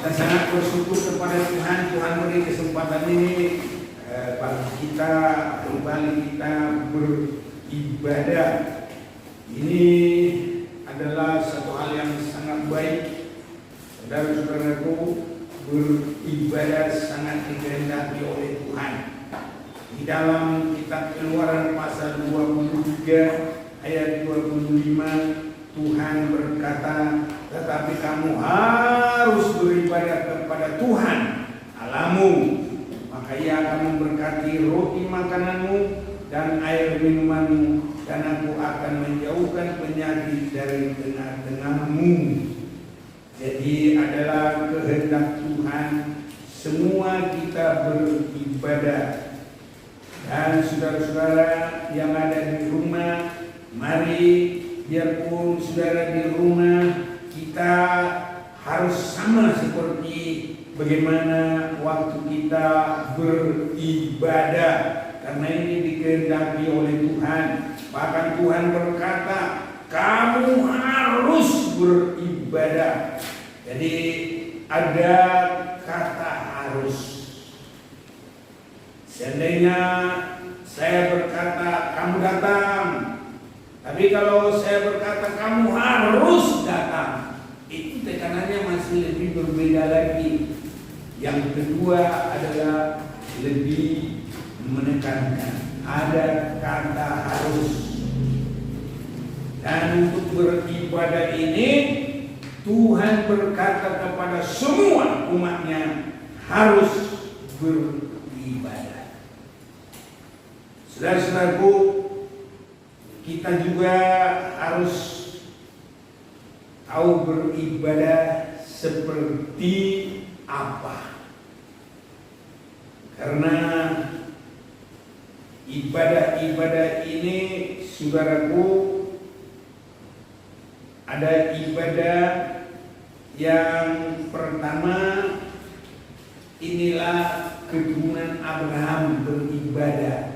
Kita sangat bersyukur kepada Tuhan. Tuhan beri kesempatan ini bagi kita kembali kita beribadah. Ini adalah satu hal yang sangat baik. Saudara-saudaraku, beribadah sangat dikehendaki oleh Tuhan. Di dalam kitab Keluaran pasal 23 ayat 25, Tuhan berkata, tetapi kamu harus beribadah kepada Tuhan Allahmu, maka Ia akan memberkati roti makananmu dan air minumanmu, dan aku akan menjauhkan penyakit dari tengah-tengahmu. Jadi adalah kehendak Tuhan semua kita beribadah. Dan saudara-saudara yang ada di rumah, mari biarpun saudara di rumah, kita harus sama seperti bagaimana waktu kita beribadah, karena ini dikehendaki oleh Tuhan. Bahkan Tuhan berkata, kamu harus beribadah. Jadi ada kata harus. Seandainya saya berkata kamu datang, tapi kalau saya berkata kamu harus datang, itu tekanannya masih lebih berbeda lagi. Yang kedua adalah lebih menekankan, ada kata harus. Dan untuk beribadah ini Tuhan berkata kepada semua umatnya harus beribadah. Saudara-saudaraku, kita juga harus tahu beribadah seperti apa. Karena ibadah-ibadah ini, saudaraku, ada ibadah yang pertama, inilah keturunan Abraham beribadah.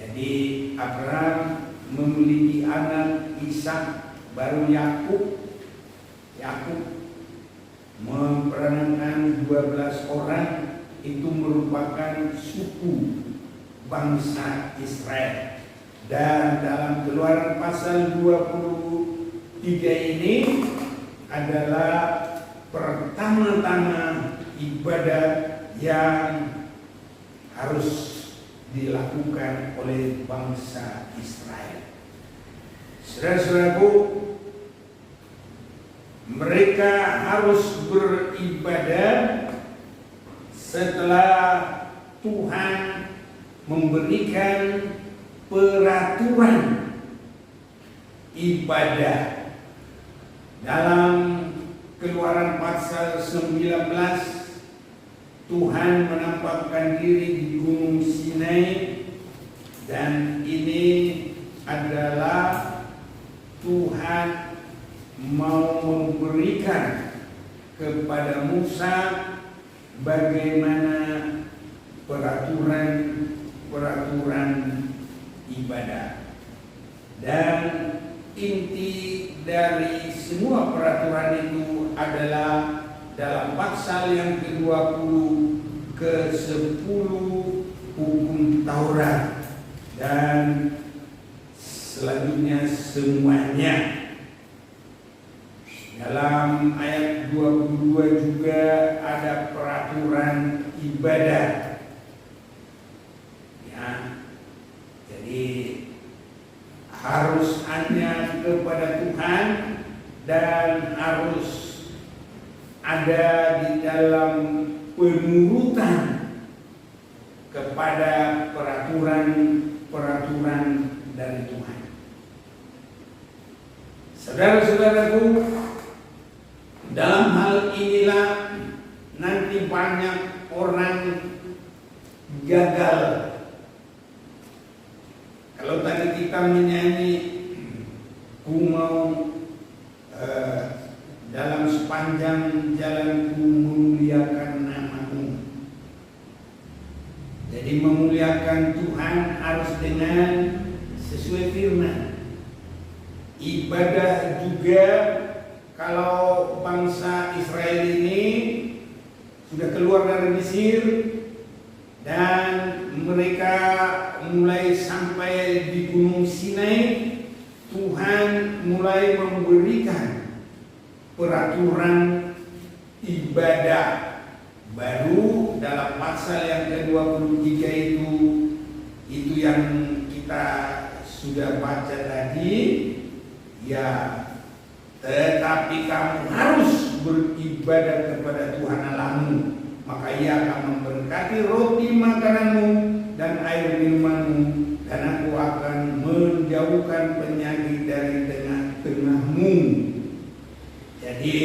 Jadi Abraham memiliki anak Ishak, baru Yakub. Yakub memperankan 12 orang, itu merupakan suku bangsa Israel. Dan dalam Keluaran pasal 23 ini adalah pertama-tama ibadah yang harus dilakukan oleh bangsa Israel. Saudara-saudaraku, mereka harus beribadah setelah Tuhan memberikan peraturan ibadah. Dalam Keluaran pasal 19, Tuhan menampakkan diri di Gunung Sinai, dan ini adalah Tuhan mau memberikan kepada Musa bagaimana peraturan ibadah. Dan inti dari semua peraturan itu adalah dalam pasal yang ke-20 ke-10 hukum Taurat, dan selanjutnya semuanya. Dalam ayat 22 juga ada peraturan ibadah. Ya, jadi harus hanya kepada Tuhan dan harus ada di dalam penurutan kepada peraturan dari Tuhan. Saudara-saudaraku, dalam hal inilah nanti banyak orang gagal. Kalau tadi kita menyanyi, ku mau dalam sepanjang jalanku memuliakan nama-Mu. Jadi memuliakan Tuhan harus dengan sesuai firman. Ibadah juga kalau bangsa Israel ini sudah keluar dari Mesir dan mereka mulai sampai di Gunung Sinai, Tuhan mulai memberikan peraturan ibadah baru dalam pasal yang ke-23 itu yang kita sudah baca tadi, ya, tetapi kamu harus beribadah kepada Tuhan Allahmu, maka Ia akan memberkati roti makananmu dan air minumanmu, dan Aku akan menjauhkan penyakit dari tengah-tengahmu. Jadi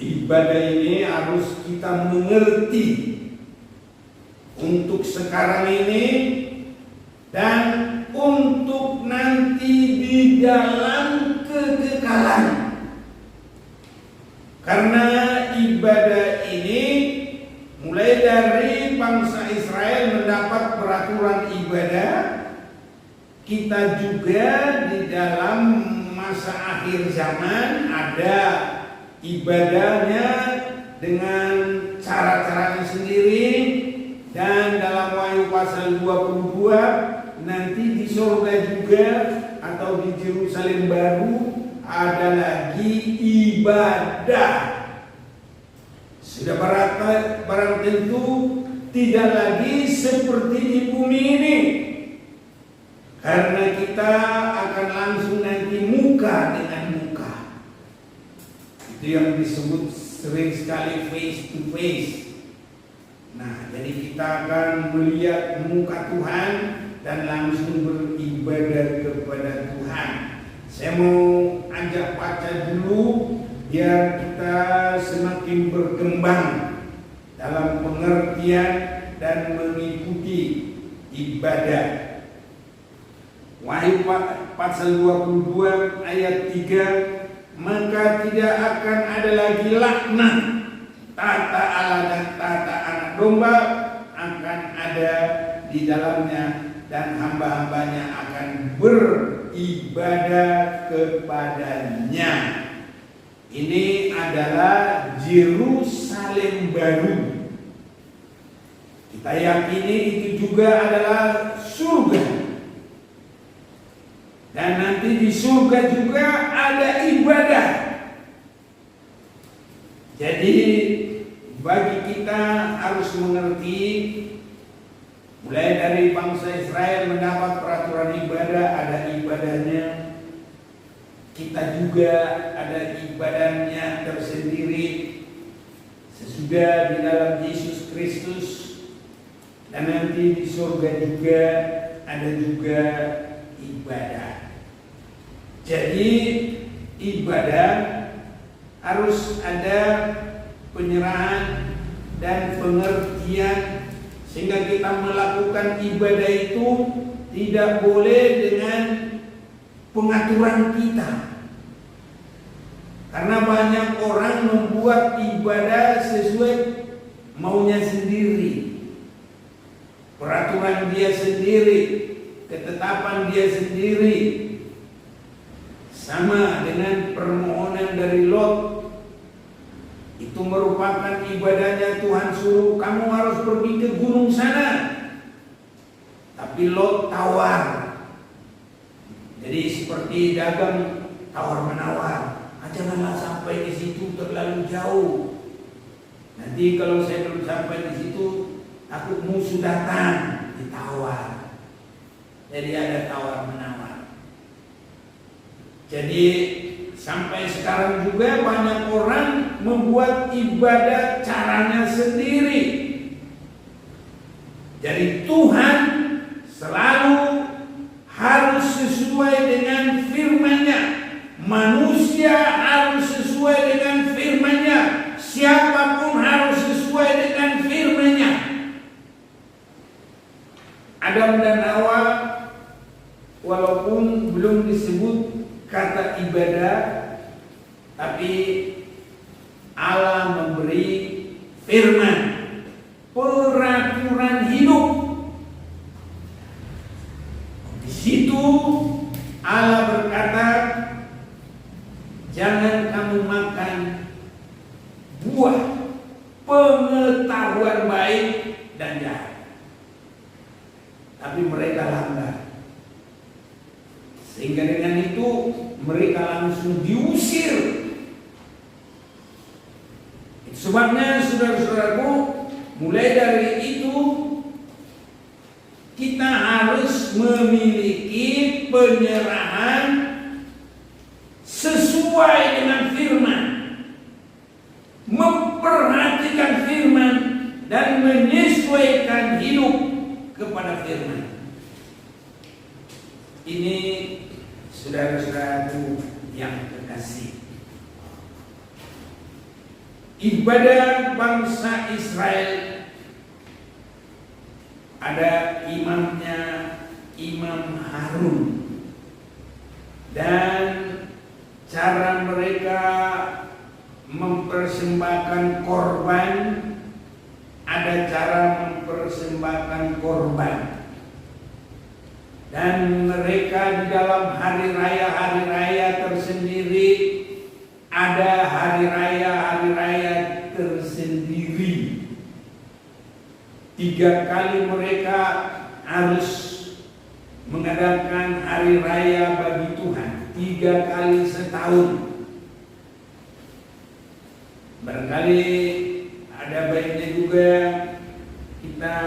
ibadah ini harus kita mengerti untuk sekarang ini dan untuk nanti di dalam kekekalan. Karena ibadah ini mulai dari bangsa Israel mendapat peraturan ibadah, kita juga di dalam masa akhir zaman ada ibadahnya dengan cara-caranya sendiri. Dan dalam Wahyu pasal 22 nanti di surga juga atau di Yerusalem baru ada lagi ibadah. Sudah barang tentu tidak lagi seperti di bumi ini, karena kita akan langsung nanti muka dengan muka. Itu yang disebut sering sekali face to face. Nah, jadi kita akan melihat muka Tuhan dan langsung beribadah kepada Tuhan. Saya mau ajak baca dulu biar kita semakin berkembang dalam pengertian dan mengikuti ibadah. Wahyu pasal 22 ayat 3, maka tidak akan ada lagi laknat, tata Allah dan tata anak domba akan ada di dalamnya, dan hamba-hambanya akan beribadah kepadanya. Ini adalah Yerusalem baru. Kita yakini itu juga adalah surga. Dan nanti di surga juga ada ibadah. Jadi bagi kita harus mengerti, mulai dari bangsa Israel mendapat peraturan ibadah, ada ibadahnya. Kita juga ada ibadahnya tersendiri sesudah di dalam Yesus Kristus. Dan nanti di surga juga ada juga ibadah. Jadi ibadah harus ada penyerahan dan pengertian, sehingga kita melakukan ibadah itu tidak boleh dengan pengaturan kita. Karena banyak orang membuat ibadah sesuai maunya sendiri, peraturan dia sendiri, ketetapan dia sendiri. Sama dengan permohonan dari Lot, itu merupakan ibadahnya. Tuhan suruh kamu harus pergi ke gunung sana, tapi Lot tawar. Jadi seperti dagang tawar menawar, janganlah sampai di situ terlalu jauh. Nanti kalau saya belum sampai di situ, takut musuh datang, ditawar. Jadi ada tawar menawar. Jadi sampai sekarang juga banyak orang membuat ibadah caranya sendiri. Jadi Tuhan selalu harus sesuai dengan firman-Nya. Manusia harus sesuai dengan firman-Nya. Siapapun harus sesuai dengan firman-Nya. Adam dan Hawa walaupun belum disebut kata ibadah, tapi Allah memberi firman, peraturan hidup. Di situ Allah berkata, jangan buah pengetahuan baik dan jahat. Tapi mereka langgar. Sehingga dengan itu mereka langsung diusir. Sebabnya saudara-saudaraku, mulai dari itu kita harus memiliki penyerahan sesuai dengan firman, memperhatikan firman dan menyesuaikan hidup kepada firman. Ini saudara-saudaraku yang kekasih, ibadah bangsa Israel ada imamnya, Imam Harun, dan cara mereka mempersembahkan korban, ada cara mempersembahkan korban, dan mereka di dalam hari raya tersendiri ada hari raya tersendiri. 3 kali mereka harus mengadakan hari raya bagi Tuhan, 3 kali setahun. Barangkali ada baiknya juga kita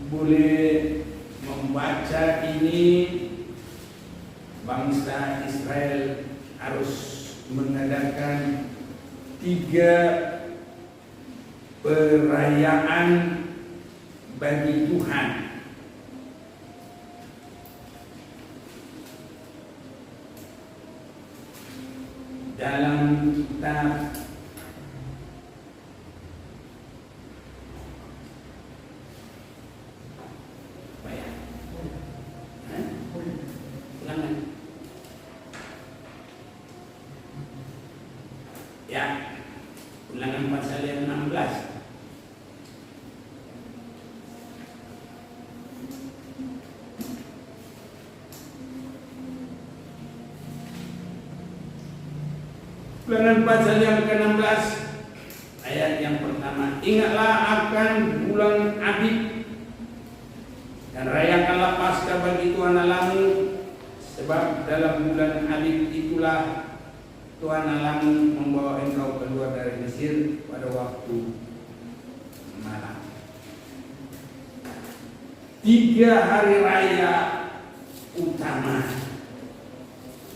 boleh membaca ini. Bangsa Israel harus mengadakan 3 perayaan bagi Tuhan. Dalam kitab Ulangan pasal yang 16. Ulangan pasal yang ke-16 ayat yang pertama. Ingatlah akan bulan Abib dan rayakanlah Paskah bagi Tuhan Allahmu, sebab dalam bulan Abib itulah Tuhan Allahmu membawa engkau keluar dari Mesir pada waktu malam. 3 hari raya utama.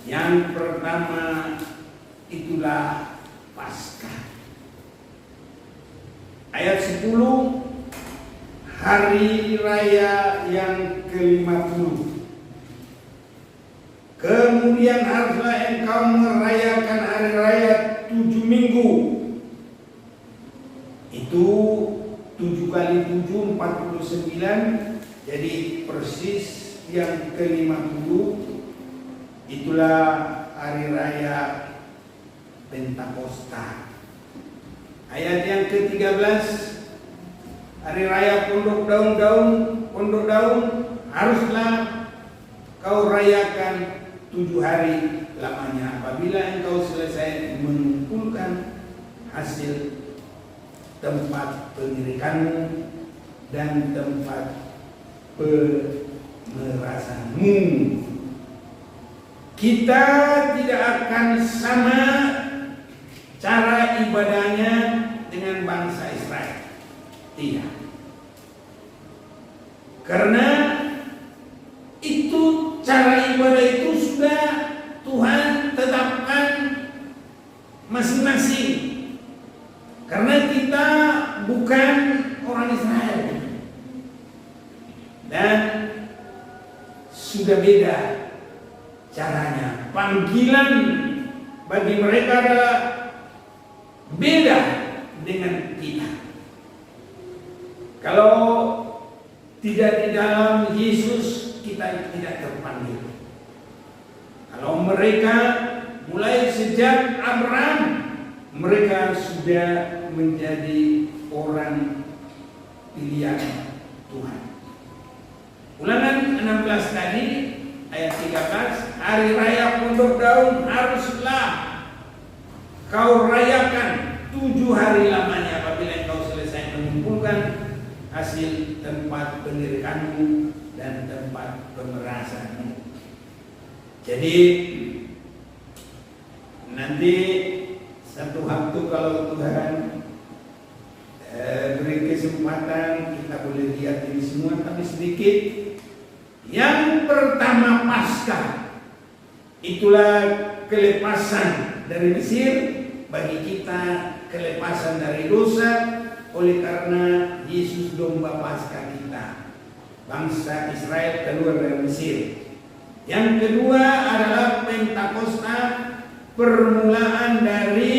Yang pertama itulah Paskah. Ayat 10, hari raya yang ke-50. Kemudian haruslah engkau merayakan hari raya 7 minggu. Itu 7 kali 7, 49. Jadi persis yang ke-50. Itulah hari raya Pentakosta. Ayat yang ke-13, hari raya pondok daun haruslah kau rayakan 7 hari lamanya, apabila engkau selesai mengumpulkan hasil tempat pengirikanmu dan tempat pemerasanmu. Kita tidak akan sama cara ibadahnya dengan bangsa Israel. Tidak. Karena itu cara ibadah itu sudah Tuhan tetapkan masing-masing. Karena kita bukan orang Israel. Dan sudah beda caranya. Panggilan bagi mereka adalah beda dengan kita. Kalau tidak di dalam Yesus, kita tidak terpanggil. Kalau mereka mulai sejak Abraham, mereka sudah menjadi orang pilihan Tuhan. Ulangan 16 tadi ayat 13, hari raya pondok daun haruslah kau rayakan 7 hari lamanya apabila engkau selesai mengumpulkan hasil tempat pendirikanmu dan tempat pemerasanmu. Jadi nanti satu waktu kalau Tuhan beri kesempatan kita boleh lihat ini semua, tapi sedikit. Yang pertama Paskah, itulah kelepasan dari Mesir, bagi kita kelepasan dari dosa oleh karena Yesus domba Paskah kita. Bangsa Israel keluar dari Mesir. Yang kedua adalah Pentakosta, permulaan dari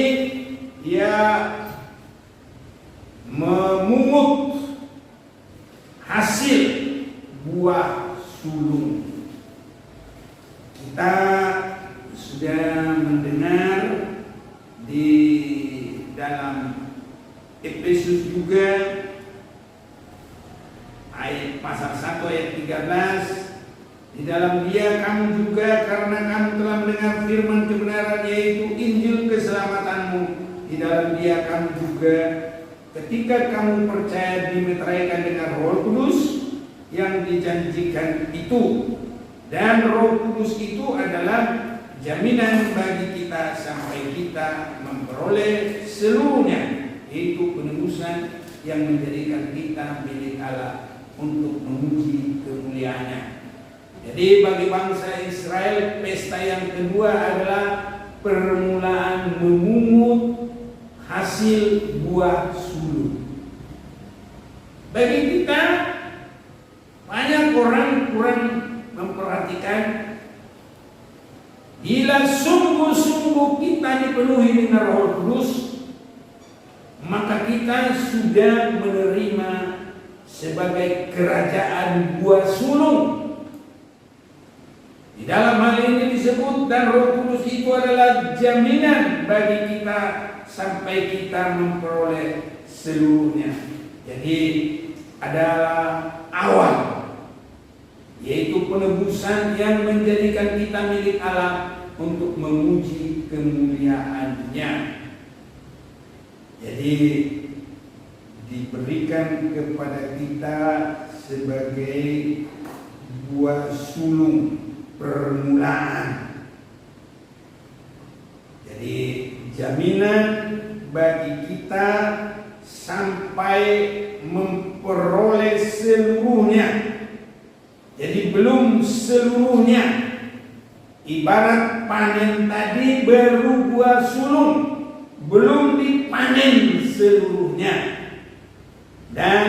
memungut hasil buah sulung. Kita sudah mendengar di dalam Efesus juga ayat pasal 1 ayat 13, di dalam Dia kamu juga, karena kamu telah mendengar firman kebenaran, yaitu Injil keselamatanmu, di dalam Dia kamu juga, ketika kamu percaya, dimeteraikan dengan Roh Kudus yang dijanjikan itu. Dan Roh Kudus itu adalah jaminan bagi kita sampai kita memperoleh seluruhnya, yaitu penebusan yang menjadikan kita milik Allah untuk memuji kemuliaan-Nya. Jadi bagi bangsa Israel, pesta yang kedua adalah permulaan memungut hasil buah sulung. Bagi kita, banyak orang kurang memperhatikan, bila sungguh-sungguh kita dipenuhi dengan Roh Kudus, maka kita sudah menerima sebagai kerajaan buah sulung. Di dalam hal ini disebut, dan Roh Kudus itu adalah jaminan bagi kita sampai kita memperoleh seluruhnya. Jadi adalah awal, yaitu penebusan yang menjadikan kita milik Allah untuk memuji kemuliaan-Nya. Jadi diberikan kepada kita sebagai buah sulung permulaan. Jadi jaminan bagi kita sampai memperoleh seluruhnya. Jadi belum seluruhnya. Ibarat panen tadi baru buah sulung, belum dipanen seluruhnya. Dan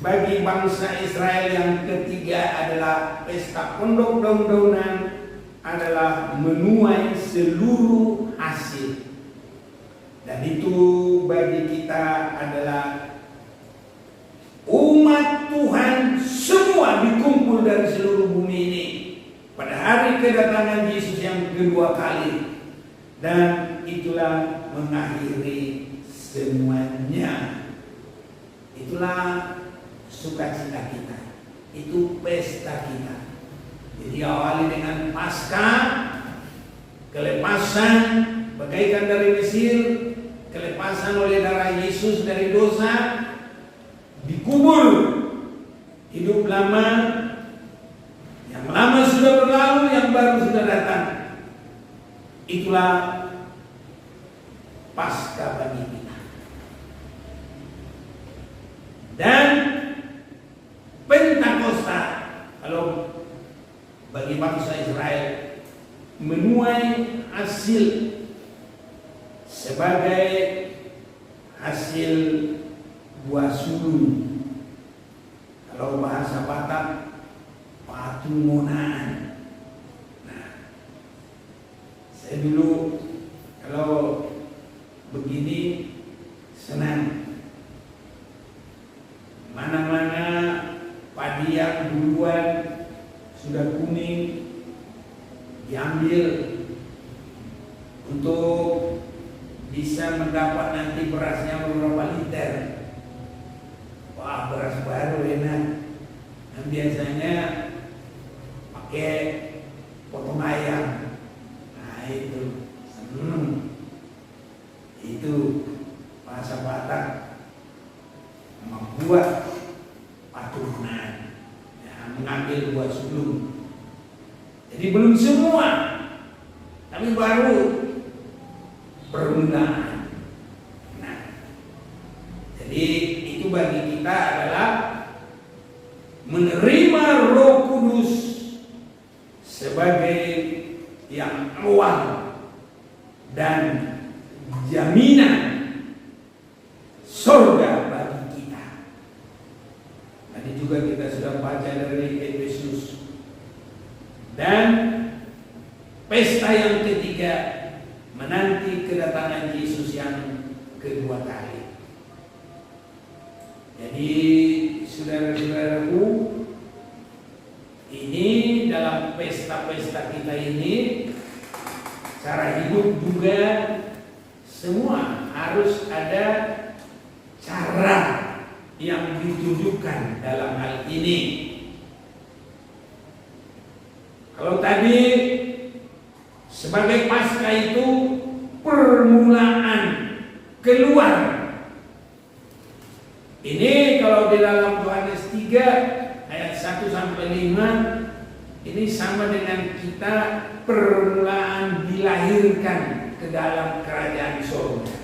bagi bangsa Israel yang ketiga adalah pesta pondok daun-daunan, adalah menuai seluruh hasil. Dan itu bagi kita adalah umat Tuhan semua dikumpul dari seluruh bumi ini pada hari kedatangan Yesus yang kedua kali. Dan itulah mengakhiri semuanya. Itulah sukacita kita, itu pesta kita. Jadi awali dengan Paskah, kelepasan bagaikan dari Mesir, kelepasan oleh darah Yesus dari dosa, dikubur hidup lama, yang lama sudah berlalu, yang baru sudah datang. Itulah Paskah bagi kita. Dan Pentakosta, kalau bagi bangsa Israel, menuai hasil sebagai hasil buah sulung. Kalau bahasa Batak, patungonan. Nah, saya dulu kalau begini senang. Mana-mana padi yang duluan sudah kuning diambil untuk bisa mendapat nanti berasnya beberapa liter. Wah, beras baru enak. Dan biasanya pakai potong ayam. Nah itu, itu bahasa Batak membuat paturunan, ya, mengambil buah sulung. Jadi belum semua, tapi baru permulaan. Nah, jadi itu bagi kita adalah menerima Roh Kudus sebagai yang awal dan jaminan surga bagi kita. Tadi juga kita sudah baca dari Efesus. Dan pesta yang ketiga menanti kedatangan Yesus yang kedua kali. Jadi saudara-saudaraku, ini dalam pesta-pesta kita ini, cara hidup juga semua harus ada cara yang ditunjukkan dalam hal ini. Kalau tadi sebagai Paskah itu permulaan keluar. Ini kalau di dalam Yohanes 3 ayat 1 sampai 5 ini sama dengan kita permulaan dilahirkan ke dalam kerajaan surga.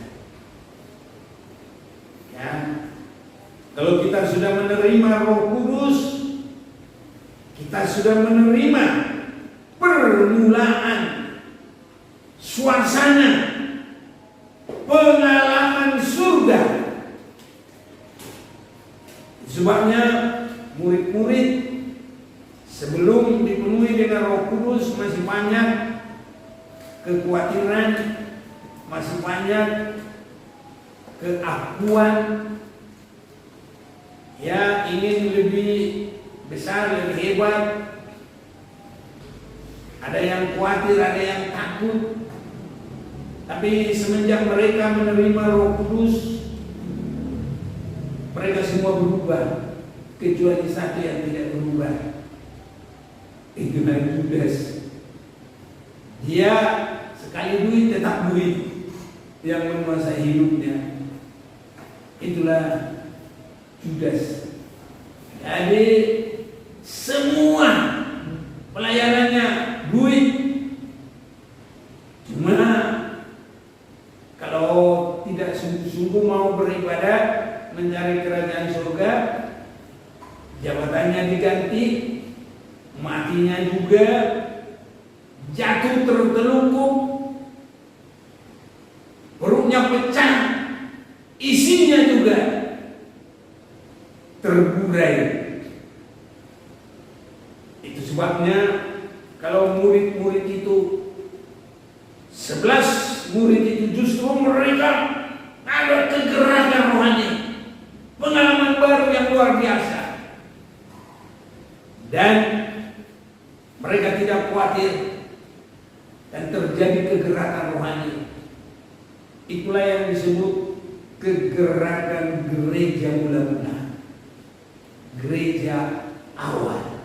Ya. Kalau kita sudah menerima Roh Kudus, kita sudah menerima permulaan suasana pengalaman surga. Sebabnya murid-murid sebelum dipenuhi dengan Roh Kudus masih banyak kekhawatiran, masih banyak keakuan, ya ingin lebih besar, lebih hebat. Ada yang khawatir, ada yang takut. Tapi semenjak mereka menerima Roh Kudus, mereka semua berubah, kecuali satu yang tidak berubah. Itulah Judas. Dia sekali duit tetap duit yang menguasai hidupnya. Itulah Judas. Jadi semua pelayanannya duit. Cuma kalau tidak sungguh-sungguh mau beribadah mencari kerajaan surga, jabatannya diganti, matinya juga, jatuh tertelungkup, perutnya pecah, isinya juga terburai. Itu sebabnya kalau murid-murid itu 11 murid itu justru mereka ada kegerakan rohani, pengalaman baru yang luar biasa, dan mereka tidak khawatir dan terjadi kegerakan rohani. Itulah yang disebut kegerakan gereja mula-mula, gereja awal.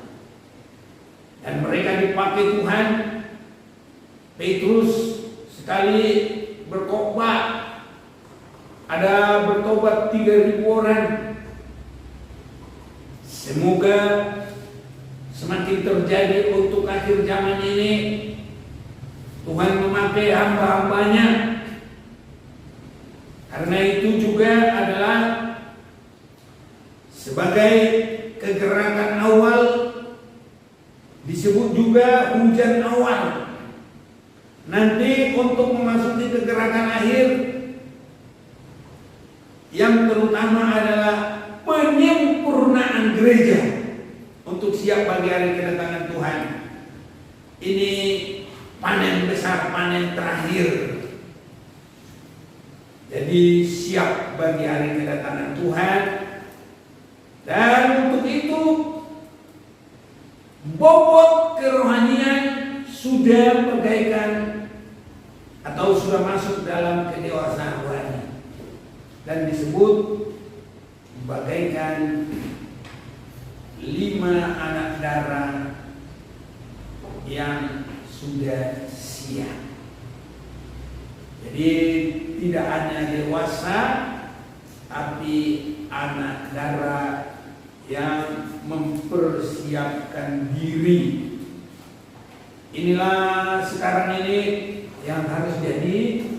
Dan mereka dipakai Tuhan. Petrus sekali berkhotbah, ada bertobat 3.000 orang. Semoga semakin terjadi untuk akhir zaman ini. Tuhan memakai hamba-hambanya. Karena itu juga adalah sebagai kegerakan awal, disebut juga hujan awal. Nanti untuk memasuki kegerakan akhir, yang terutama adalah penyempurnaan gereja untuk siap bagi hari kedatangan Tuhan. Ini panen besar, panen terakhir. Jadi siap bagi hari kedatangan Tuhan. Dan untuk itu bobot kerohanian sudah bagaikan atau sudah masuk dalam kedewasaan rohani dan disebut bagaikan 5 anak darah yang sudah siap. Jadi tidak hanya dewasa, tapi anak darah yang mempersiapkan diri. Inilah sekarang ini yang harus jadi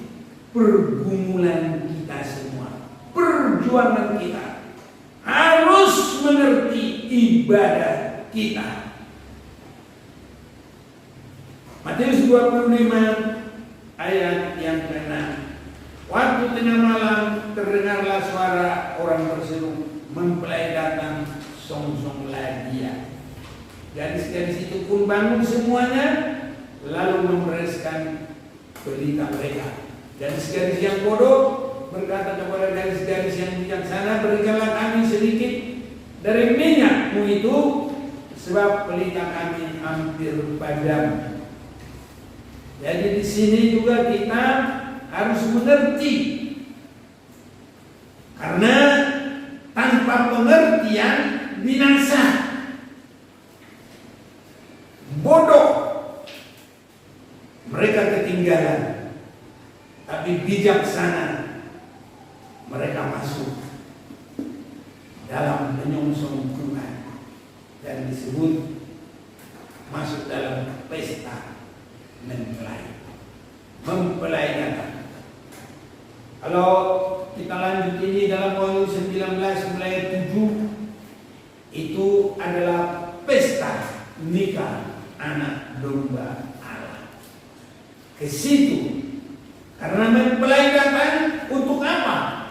pergumulan kita semua, perjuangan kita. Harus mengerti ibadah kita. Matius 25 ayat yang ke-6. Waktu tengah malam terdengarlah suara orang berseru, mempelai datang, song-songlah dia. Gadis-gadis itu pun bangun semuanya, lalu membereskan pelita mereka. Gadis-gadis yang bodoh berkata kepada gadis-gadis yang bijaksana, berikanlah kami sedikit dari minyakmu itu, sebab pelita kami hampir padam. Jadi di sini juga kita harus mengerti, karena tanpa pengertian binasa. Bodoh, mereka ketinggalan, tapi bijaksana, mereka masuk dalam menyongsong Tuhan dan disebut masuk dalam pesta mempelai datang. Kalau kita lanjut ini dalam Wahyu 19 ayat 7, itu adalah pesta nikah anak domba Allah. Ke situ, karena mempelai datang untuk apa?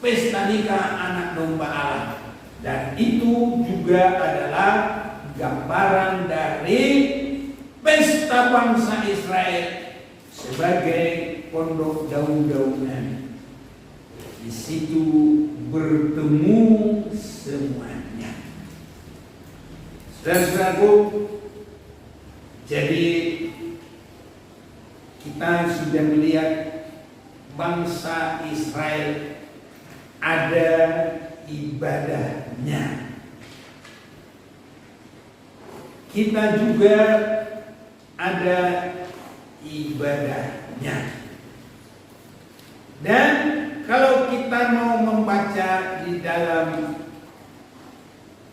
Pesta nikah anak domba Allah. Dan itu juga adalah gambaran dari pesta bangsa Israel sebagai pondok daun-daunan. Di situ bertemu semuanya. Saudara-saudaraku, jadi kita sudah melihat bangsa Israel ada ibadahnya. Kita juga ada ibadahnya. Dan kalau kita mau membaca di dalam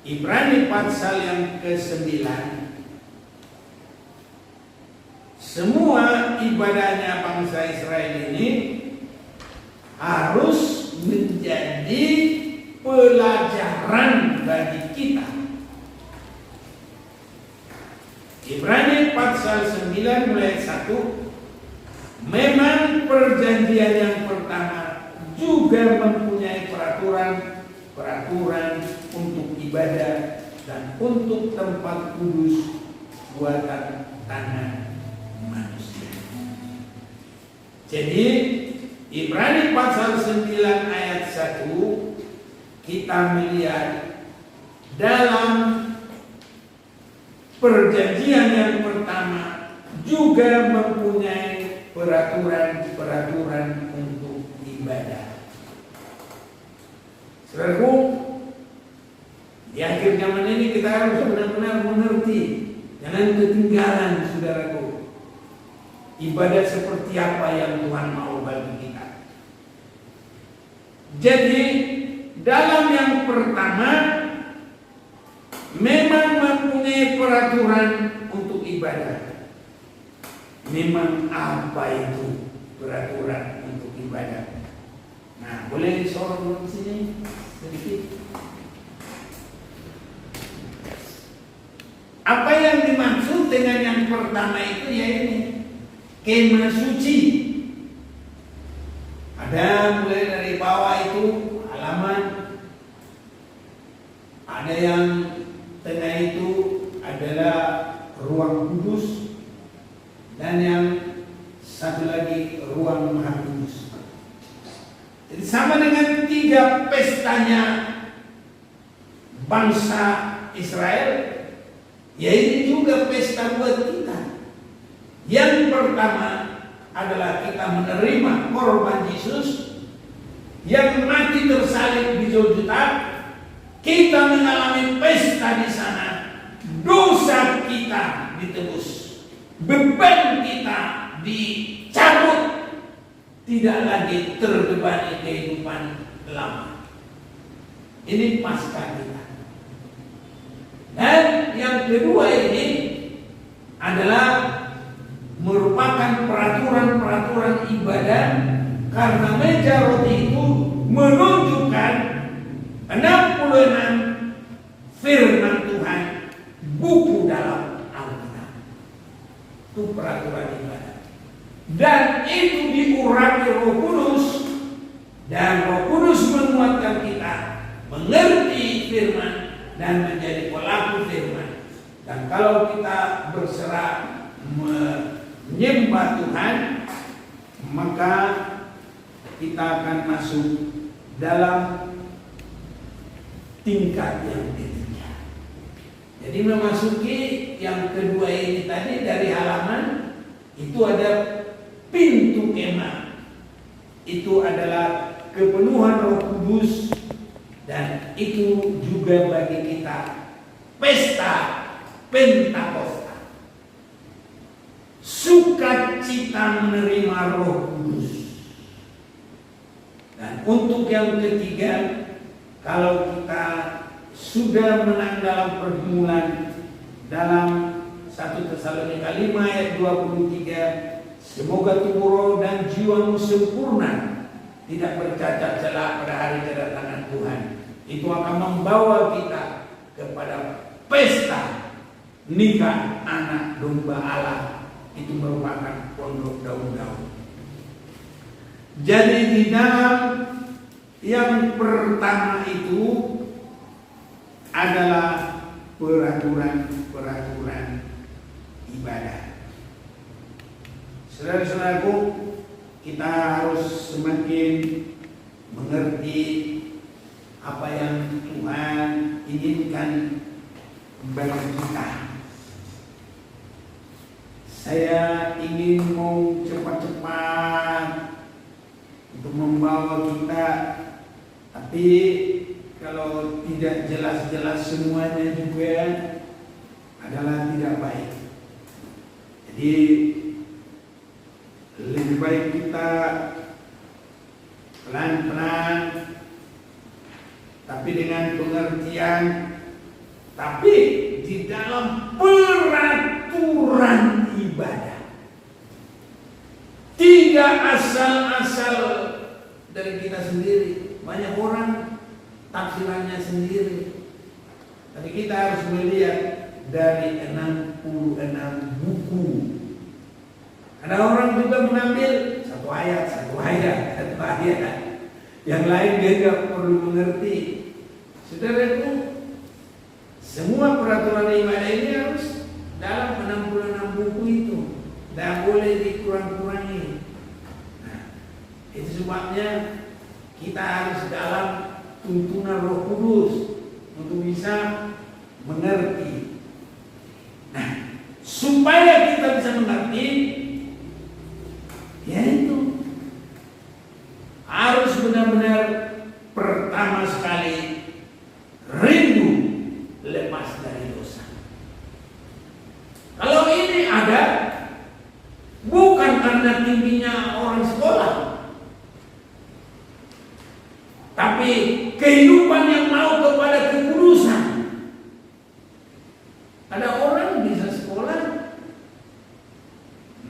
Ibrani pasal yang ke-9, semua ibadahnya bangsa Israel ini harus menjadi pelajaran bagi kita. Ibrani pasal 9 mulai 1, memang perjanjian yang pertama juga mempunyai peraturan untuk ibadah dan untuk tempat kudus buatan tangan manusia. Jadi Ibrani pasal 9 ayat 1 kita melihat dalam perjanjian yang pertama juga mempunyai peraturan untuk ibadah. Saudaraku, di akhir zaman ini kita harus benar-benar mengerti, jangan ketinggalan saudaraku. Ibadah seperti apa yang Tuhan mau bagi kita. Jadi dalam yang pertama memang mempunyai peraturan untuk ibadah. Memang apa itu peraturan untuk ibadah? Nah, boleh disorot di sini sedikit. Apa yang dimaksud dengan yang pertama itu ya ini kemah suci. Ada mulai dari bawah itu halaman, ada yang tengah itu adalah ruang kudus, dan yang satu lagi ruang maha kudus. Jadi sama dengan 3 pestanya bangsa Israel, ya ini juga pesta buat kita. Yang pertama adalah kita menerima korban Yesus yang mati tersalib di Golgota. Kita mengalami pesta di sana. Dosa kita ditebus, beban kita dicabut, tidak lagi terbebani kehidupan lama. Ini pasca kita. Dan yang kedua ini adalah merupakan peraturan-peraturan ibadah, karena meja roti itu menunjukkan 66 firman Tuhan, buku dalam Alkitab. Itu peraturan ibadah. Dan itu diurapi Roh Kudus, dan Roh Kudus menguatkan kita mengerti firman dan menjadi pelaku firman. Dan kalau kita berserah menyembah Tuhan, maka kita akan masuk dalam tingkat yang ketiga. Jadi memasuki yang kedua ini tadi, dari halaman itu ada pintu kemah. Itu adalah kepenuhan Roh Kudus, dan itu juga bagi kita pesta Pentakosta, sukacita menerima Roh Kudus. Dan untuk yang ketiga, kalau kita sudah menang dalam pergumulan, dalam 1 Tesalonika 5 ayat 23, semoga tubuh roh dan jiwamu sempurna, tidak bercacat celah pada hari kedatangan Tuhan. Itu akan membawa kita kepada pesta nikah anak domba Allah. Itu merupakan pondok daun-daun. Jadi di dalam yang pertama itu adalah peraturan-peraturan ibadah. Saudara-saudaraku, kita harus semakin mengerti apa yang Tuhan inginkan bagi kita. Saya ingin mau cepat-cepat untuk membawa kita, tapi kalau tidak jelas-jelas semuanya juga adalah tidak baik. Jadi lebih baik kita pelan-pelan, tapi dengan pengertian, tapi di dalam peraturan ibadah. Tidak asal-asal dari kita sendiri. Banyak orang tafsirannya sendiri. Tapi kita harus melihat dari 66 buku. Ada orang juga mengambil satu ayat. Yang lain dia tidak perlu mengerti. Saudaraku, semua peraturan ibadah ini harus dalam 66 buku itu. Tidak boleh dikurang-kurangi. Nah, itu sebabnya kita harus dalam tuntunan Roh Kudus untuk bisa mengerti. Nah, supaya kita bisa mengerti, yaitu harus benar-benar pertama sekali rindu lepas dari dosa. Kalau ini ada, bukan karena tingginya orang sekolah, tapi kehidupan yang mau kepada kekudusan. Ada orang bisa sekolah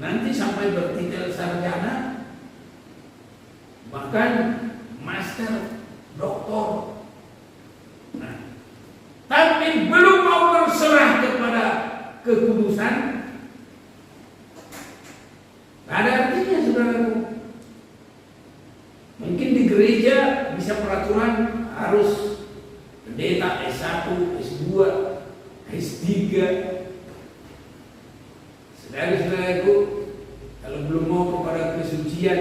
nanti sampai bertitel sarjana, bahkan master, doktor. Nah, tapi belum mau berserah kepada kekudusan, gak ada artinya, saudaraku. Mungkin di gereja bisa peraturan harus pendeta S1, S2, S3. Saudara-saudaraku, kalau belum mau kepada kesucian,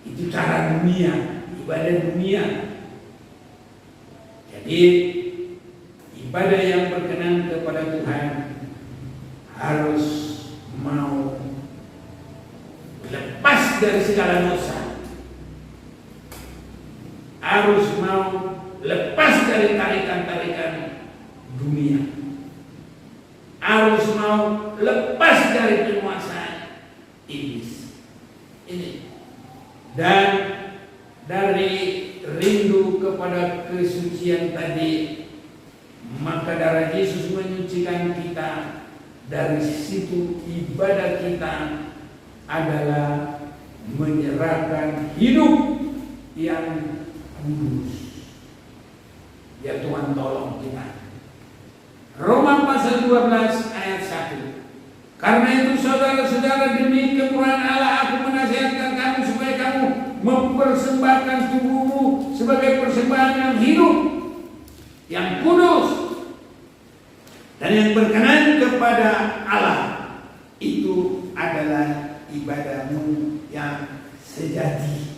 itu cara dunia, ibadah dunia. Jadi ibadah yang berkenan kepada Tuhan harus mau lepas dari segala dosa, harus mau lepas dari tarikan-tarikan dunia, harus mau lepas dari penguasaan iblis ini. Dan dari rindu kepada kesucian tadi, maka darah Yesus menyucikan kita. Dari situ ibadah kita adalah menyerahkan hidup yang kudus. Ya Tuhan, tolong kita. Roma pasal 12 ayat 1. Karena itu saudara-saudara, demi kemurahan Allah aku menasihatkan kamu supaya kamu mempersembahkan tubuhmu sebagai persembahan yang hidup, yang kudus, dan yang berkenan kepada Allah. Itu adalah ibadahmu yang sejati.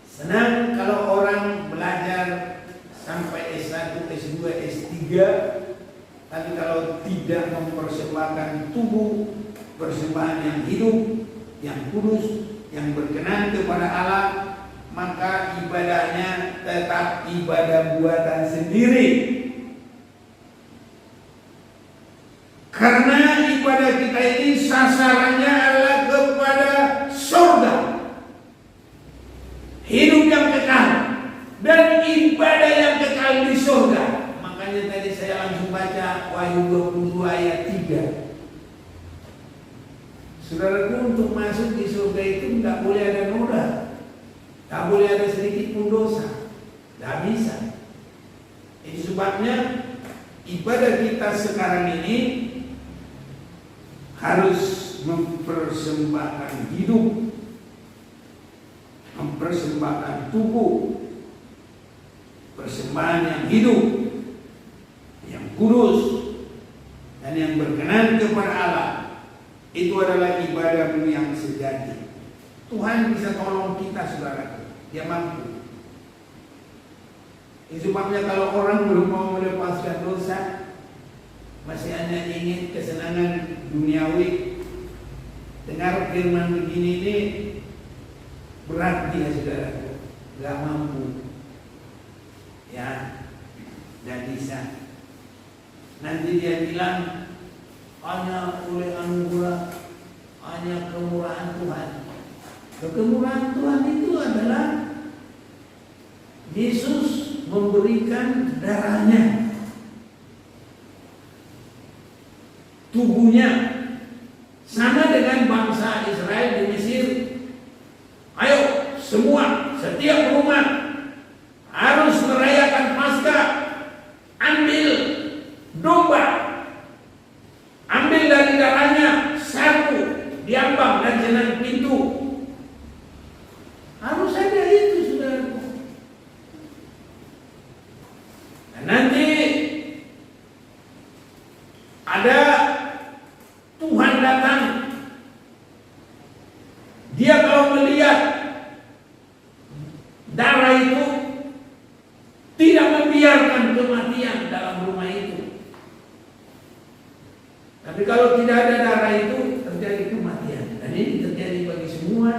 Senang kalau orang belajar sampai S1, S2, S3, tapi kalau tidak mempersembahkan tubuh, persembahan yang hidup, yang kudus, yang berkenan kepada Allah, maka ibadahnya tetap ibadah buatan sendiri. Karena ibadah kita ini sasarannya adalah kepada surga, hidup yang kekal, dan ibadah yang kekal di surga. Makanya tadi saya langsung baca Wahyu 22 ayat 3. Saudaraku, untuk masuk di surga itu tidak boleh ada noda, tidak boleh ada sedikit pun dosa, tidak bisa. Itu sebabnya ibadah kita sekarang ini harus mempersembahkan hidup, mempersembahkan tubuh, persembahan yang hidup, yang kudus, dan yang berkenan kepada Allah. Itu adalah ibadahmu yang sejati. Tuhan bisa tolong kita, saudaraku. Dia mampu. Itu sebabnya kalau orang belum mau melepaskan dosa, masih hanya ingin kesenangan duniawi, dengar firman begini ini berat dia, saudaraku. Gak mampu. Ya, dan bisa. Nanti dia bilang hanya oleh anugerah, hanya kemurahan Tuhan. Kemurahan Tuhan itu adalah Yesus memberikan darahnya, tubuhnya, sama dengan bangsa Israel di Mesir. Ayo semua, setiap rumah harus merayakan Paskah. Ambil domba, ambil dari darahnya satu, diambang dan jenang pintu. Harus ada itu, saudaraku. Dan nanti ada Tuhan datang. Dia kalau melihat darah itu, tidak membiarkan kematian dalam rumah itu. Tapi kalau tidak ada darah itu, terjadi kematian. Dan ini terjadi bagi semua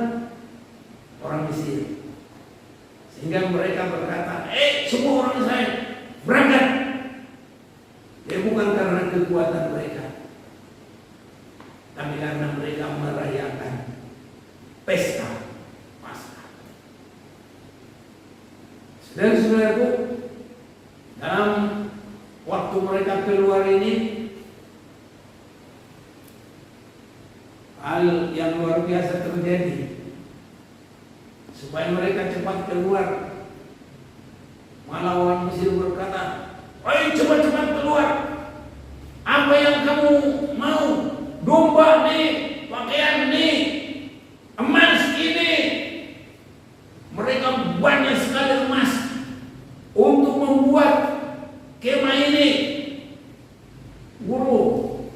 orang Mesir. Sehingga mereka berkata, semua orang Israel berangkat. Ya, bukan karena kekuatan mereka, tapi karena mereka merayakan pesta Paskah. Saudara-saudaraku, dalam waktu mereka keluar ini, hal yang luar biasa terjadi. Supaya mereka cepat keluar, malah orang Mesir berkata, cepat-cepat keluar. Apa yang kamu mau? Domba nih, pakaian nih, emas ini. Mereka banyak sekali emas untuk membuat kemah ini. Guru,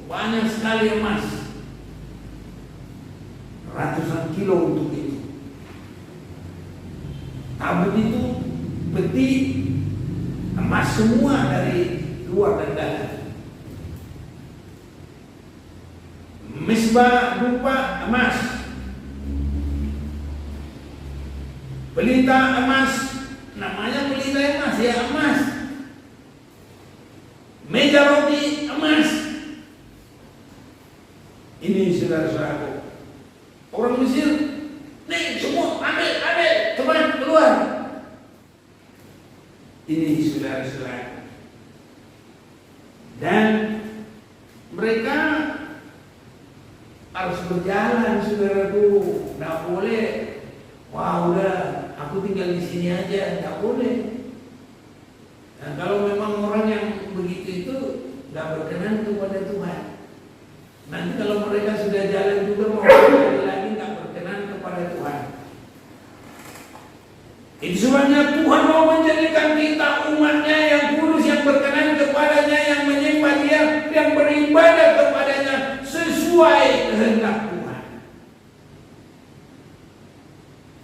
banyak sekali emas, ratusan kilo untuk itu. Tabut itu peti emas semua dari luar dan dalam. Misbah dupa emas, pelita emas, namanya pelita emas, ya emas. Meja roti emas. Ini saudara-saudaraku, orang Mesir, nih semua ambil, cepat keluar. Ini saudara-saudara. Dan mereka harus berjalan, saudaraku. Tidak boleh, wah udah aku tinggal di sini aja, tidak boleh. Nah, kalau memang orang yang begitu itu tidak berkenan kepada Tuhan. Nanti kalau mereka sudah jalan juga mau lagi tidak berkenan kepada Tuhan. Itu sebabnya Tuhan mau menjadikan kita umatnya yang kudus, yang berkenan kepadanya, yang menyembah Dia, yang beribadah kepadanya sesuai kehendak Tuhan.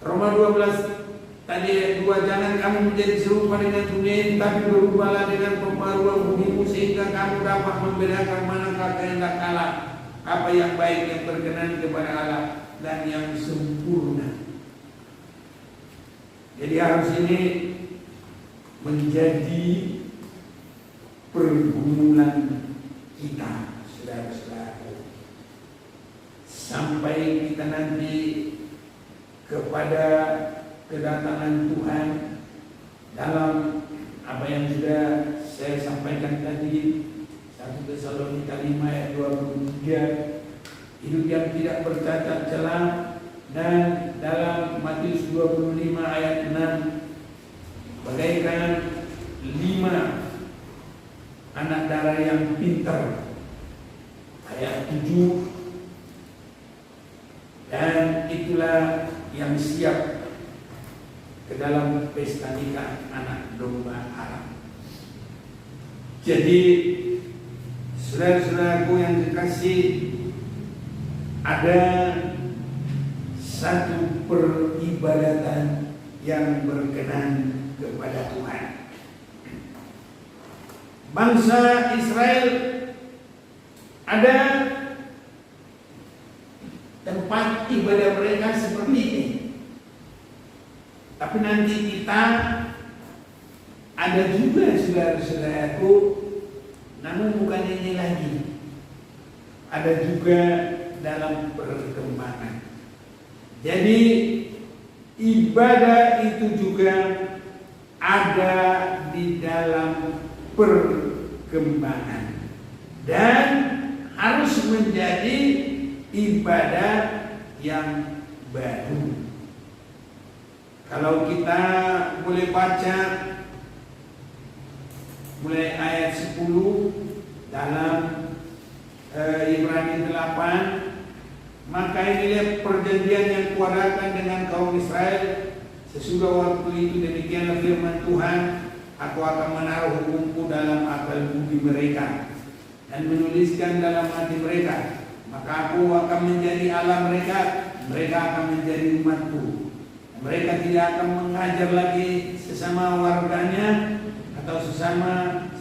Roma 12 tadi ayat 2, jangan kamu menjadi serupa dengan dunia ini, tapi berubahlah dengan pembaruan bumimu sehingga kamu dapat membedakan manakah kehendak Allah, apa yang baik, yang berkenan kepada Allah, dan yang sempurna. Jadi harus ini menjadi pergumulan kita, saudara-saudara, sampai kita nanti kepada kedatangan Tuhan dalam apa yang sudah saya sampaikan tadi, 1 Tesalonika 5 ayat 23, hidup yang tidak bercacat celah. Dan dalam Matius 25 ayat 6, bagaikan 5 anak darah yang pintar. Ayat 7, dan itulah yang siap ke dalam pesta nikah anak domba Allah. Jadi saudara-saudaraku yang dikasih, ada satu peribadatan yang berkenan kepada Tuhan. Bangsa Israel ada tempat ibadah mereka seperti ini. Tapi nanti kita ada juga, saudara-saudaraku, namun bukan ini lagi. Ada juga dalam perkembangan. Jadi ibadah itu juga ada di dalam perkembangan dan harus menjadi ibadah yang baru. Kalau kita boleh baca mulai ayat 10 dalam Ibrani 8, maka inilah perjanjian yang kuadakan dengan kaum Israel sesudah waktu itu, demikianlah firman Tuhan, aku akan menaruh hukumku dalam akal budi mereka dan menuliskan dalam hati mereka, maka aku akan menjadi Allah mereka, mereka akan menjadi umatku. Mereka tidak akan mengajar lagi sesama warganya atau sesama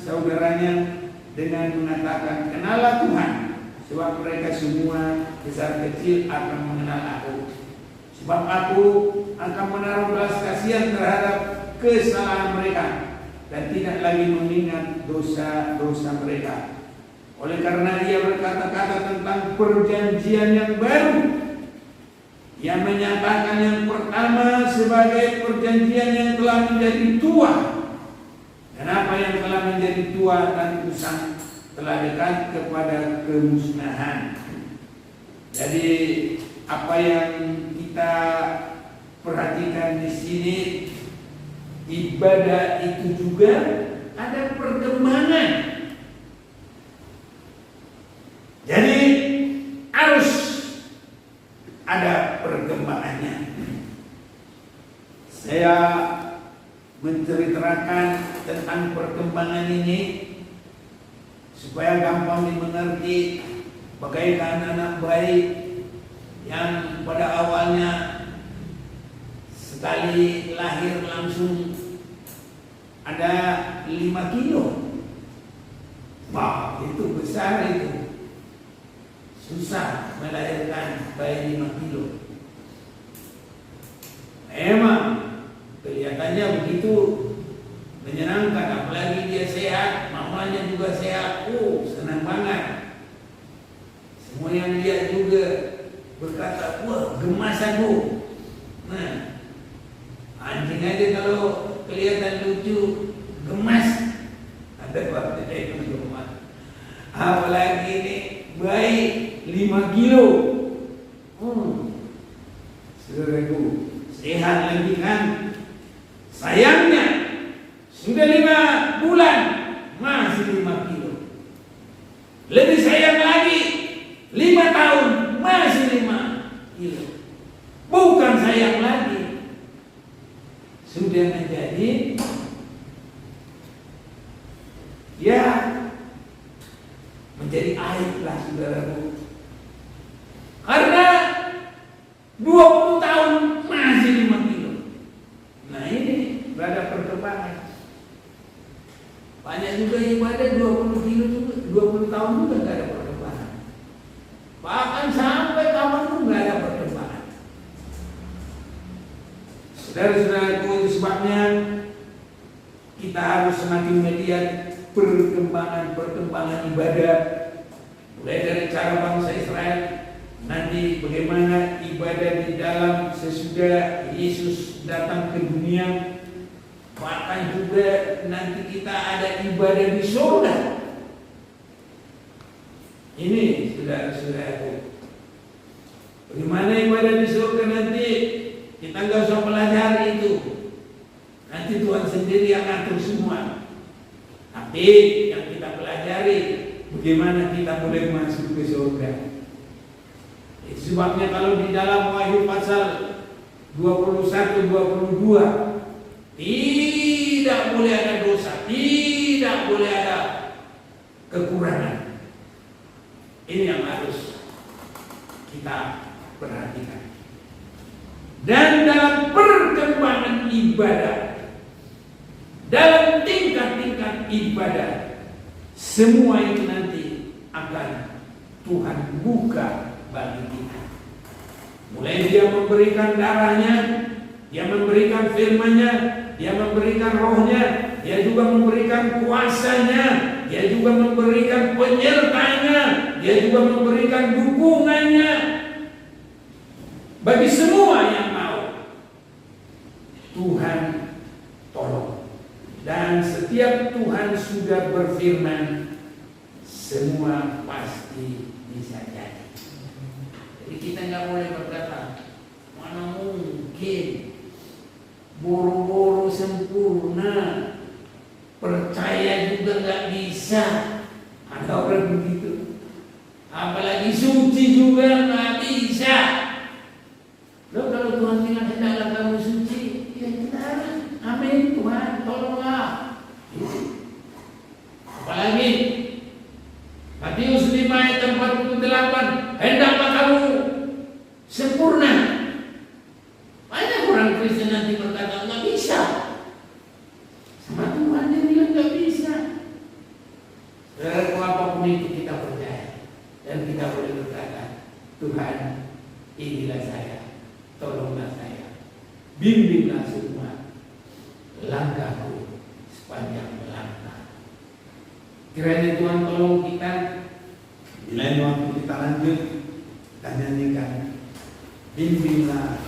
saudaranya dengan mengatakan, kenallah Tuhan, sebab mereka semua besar kecil akan mengenal aku. Sebab aku akan menaruh belas kasihan terhadap kesalahan mereka dan tidak lagi mengingat dosa-dosa mereka. Oleh karena ia berkata-kata tentang perjanjian yang baru, yang menyatakan yang pertama sebagai perjanjian yang telah menjadi tua, dan apa yang telah menjadi tua dan usang telah dekat kepada kemusnahan. Jadi apa yang kita perhatikan di sini, ibadah itu juga ada perkembangan. Jadi harus ada perkembangannya. Saya menceritakan tentang perkembangan ini supaya gampang dimengerti, bagaikan anak bayi yang pada awalnya sekali lahir langsung ada 5 kilo. Wah, itu besar itu. Susah melahirkan bayi 5 kilo. Emang kelihatannya begitu menyenangkan, apalagi dia sehat, mamanya juga sehat. Senang banget. Semua yang lihat juga berkata, wah gemasan bu. Nah, anjing aja kalau kelihatan lucu sehat lagi kan. Sayangnya sudah 5 bulan masih 5 kilo. Lebih sayang lagi 5 tahun masih 5 kilo. Bukan sayang lagi, sudah menjadi menjadi aib lah saudaraku. Karena 20 tahun masih 5 kilo. Nah ini berada perkembangan. Banyak juga ibadah 20 kilo juga, 20 tahun juga nggak ada perkembangan. Bahkan sampai kapan pun nggak ada perkembangan. Saudara-saudaraku, itu sebabnya kita harus semakin melihat perkembangan ibadah, mulai dari cara bangsa Israel, nanti bagaimana ibadah di dalam sesudah Yesus datang ke dunia, bahkan juga nanti kita ada ibadah di surga. Ini saudara-saudaraku, bagaimana ibadah di surga nanti kita nggak usah pelajari itu, nanti Tuhan sendiri yang ngatur semua. Tapi yang kita pelajari bagaimana kita boleh masuk ke surga. Itu sebabnya kalau di dalam Wahyu pasal 21-22 tidak boleh ada dosa, tidak boleh ada kekurangan. Ini yang harus kita perhatikan. Dan dalam perkembangan ibadah, dalam tingkat-tingkat ibadah, semua itu nanti akan Tuhan buka bagi kita. Mulai Dia memberikan darahnya, Dia memberikan firman-Nya, Dia memberikan rohnya, Dia juga memberikan kuasanya, Dia juga memberikan penyertanya, Dia juga memberikan dukungannya bagi semua yang mau. Tuhan tolong. Dan setiap Tuhan sudah berfirman, semua pasti bisa jadi. Jadi kita nggak boleh berkata, mana mungkin, boro-boro sempurna, percaya juga nggak bisa. Ada orang begitu. Apalagi suci juga nggak bisa. Loh, kalau Tuhan bilang hendaklah kamu suci, ya kita harus amin Tuhan, tolonglah. Apalagi Matius 5 ayat 48, hendaklah kamu sempurna. Banyak orang Kristen nanti berkata nggak bisa. Sama Tuhan dia bilang nggak bisa. Apapun itu kita percaya dan kita boleh berkata, Tuhan, inilah saya, tolonglah saya, bimbinglah semua langkahku sepanjang melangkah. Kiranya Tuhan tolong kita. Di lain waktu kita lanjut, kita nyanyikan, bimbinglah